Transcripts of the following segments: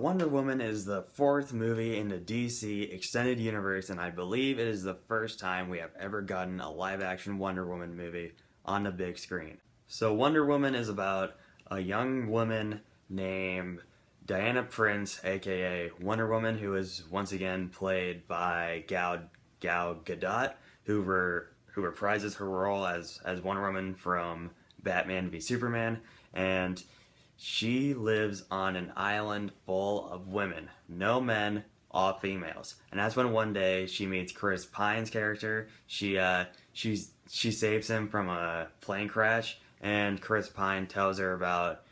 Wonder Woman is the fourth movie in the DC Extended Universe, and I believe it is the first time we have ever gotten a live-action Wonder Woman movie on the big screen. So Wonder Woman is about a young woman named Diana Prince, aka Wonder Woman, who is once again played by Gal Gadot, who reprises her role as Wonder Woman from Batman v Superman, and she lives on an island full of women. No men, all females. And that's when one day she meets Chris Pine's character. She saves him from a plane crash, and Chris Pine tells her about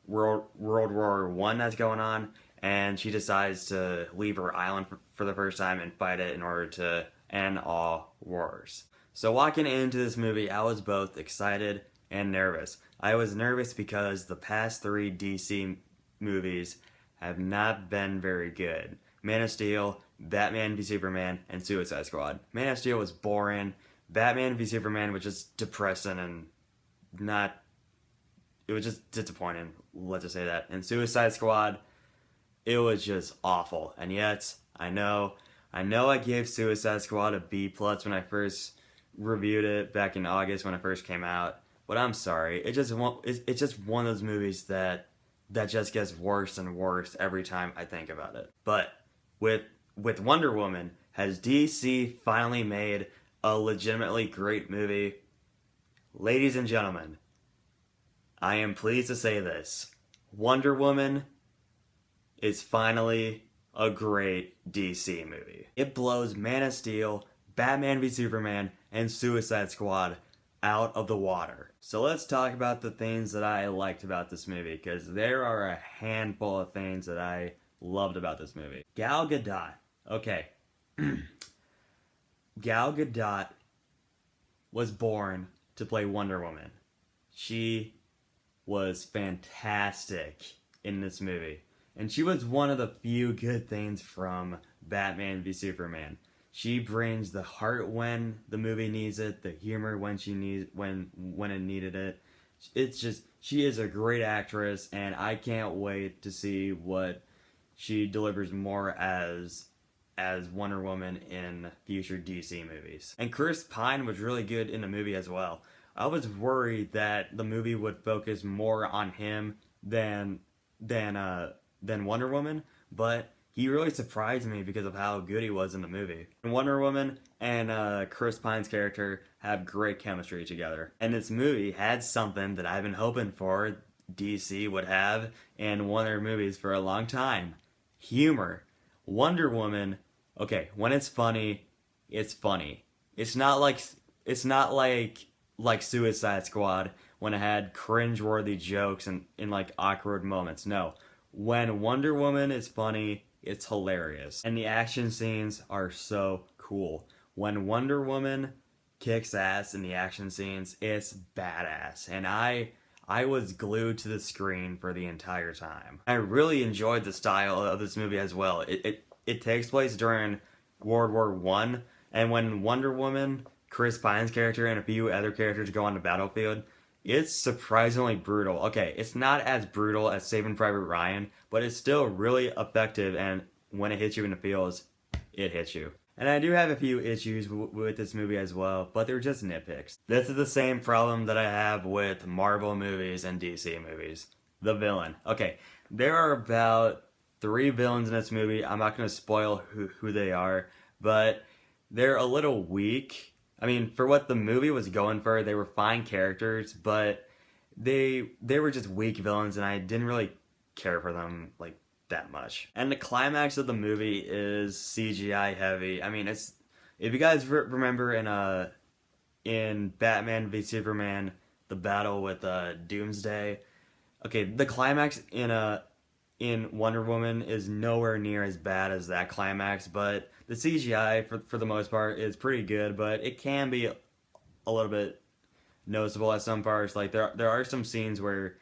World War One that's going on, and she decides to leave her island for the first time and fight it in order to end all wars. So walking into this movie, I was both excited and nervous. I was nervous because the past three DC movies have not been very good. Man of Steel, Batman v Superman, and Suicide Squad. Man of Steel was boring. Batman v Superman was just depressing and it was just disappointing, let's just say that. And Suicide Squad, it was just awful. And yet, I know I gave Suicide Squad a B+ when I first reviewed it back in August when it first came out. But I'm sorry, it's just one of those movies that just gets worse and worse every time I think about it. But with Wonder Woman, has DC finally made a legitimately great movie? Ladies and gentlemen, I am pleased to say this. Wonder Woman is finally a great DC movie. It blows Man of Steel, Batman v Superman, and Suicide Squad out of the water. So let's talk about the things that I liked about this movie, because there are a handful of things that I loved about this movie. Gal Gadot. Okay. Gal Gadot was born to play Wonder Woman. She was fantastic in this movie. And she was one of the few good things from Batman v Superman. She brings the heart when the movie needs it, the humor when it needed it. It's just, she is a great actress, and I can't wait to see what she delivers more as Wonder Woman in future DC movies. And Chris Pine was really good in the movie as well. I was worried that the movie would focus more on him than Wonder Woman, but he really surprised me because of how good he was in the movie. Wonder Woman and Chris Pine's character have great chemistry together. And this movie had something that I've been hoping for DC would have in one of their movies for a long time. Humor. Wonder Woman, okay, when it's funny, it's funny. It's not like Suicide Squad when it had cringe-worthy jokes and in like awkward moments. No. When Wonder Woman is funny, it's hilarious. And the action scenes are so cool. When Wonder Woman kicks ass in the action scenes, it's badass. And I was glued to the screen for the entire time. I really enjoyed the style of this movie as well. It takes place during World War One, and when Wonder Woman, Chris Pine's character, and a few other characters go on the battlefield, it's surprisingly brutal. Okay, it's not as brutal as Saving Private Ryan, but it's still really effective, and when it hits you in the feels, it hits you. And I do have a few issues with this movie as well, but they're just nitpicks. This is the same problem that I have with Marvel movies and DC movies. The villain. Okay, there are about 3 villains in this movie. I'm not going to spoil who they are, but they're a little weak. I mean, for what the movie was going for, they were fine characters, but they were just weak villains, and I didn't really care for them like that much. And the climax of the movie is CGI heavy. I mean, it's, if you guys remember in Batman v Superman, the battle with Doomsday. Okay, the climax in Wonder Woman is nowhere near as bad as that climax, but the CGI, for the most part, is pretty good, but it can be a little bit noticeable at some parts. Like, there are some scenes where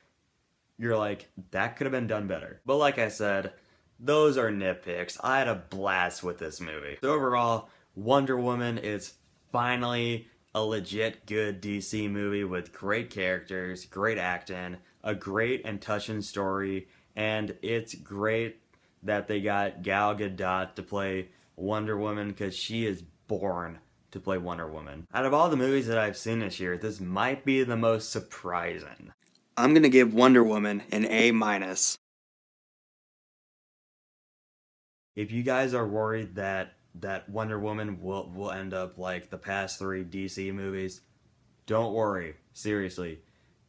you're like, that could have been done better. But like I said, those are nitpicks. I had a blast with this movie. So overall, Wonder Woman is finally a legit good DC movie with great characters, great acting, a great and touching story, and it's great that they got Gal Gadot to play Wonder Woman because she is born to play Wonder Woman. Out of all the movies that I've seen this year, this might be the most surprising. I'm gonna give Wonder Woman an A-. If you guys are worried that Wonder Woman will end up like the past 3 DC movies, don't worry. Seriously,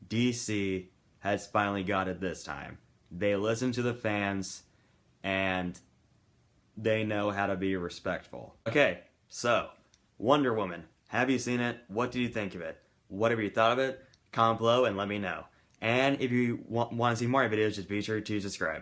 DC has finally got it this time. They listen to the fans and they know how to be respectful. Okay, so Wonder Woman. Have you seen it? What did you think of it? Whatever you thought of it, comment below and let me know. And if you want to see more videos, just be sure to subscribe.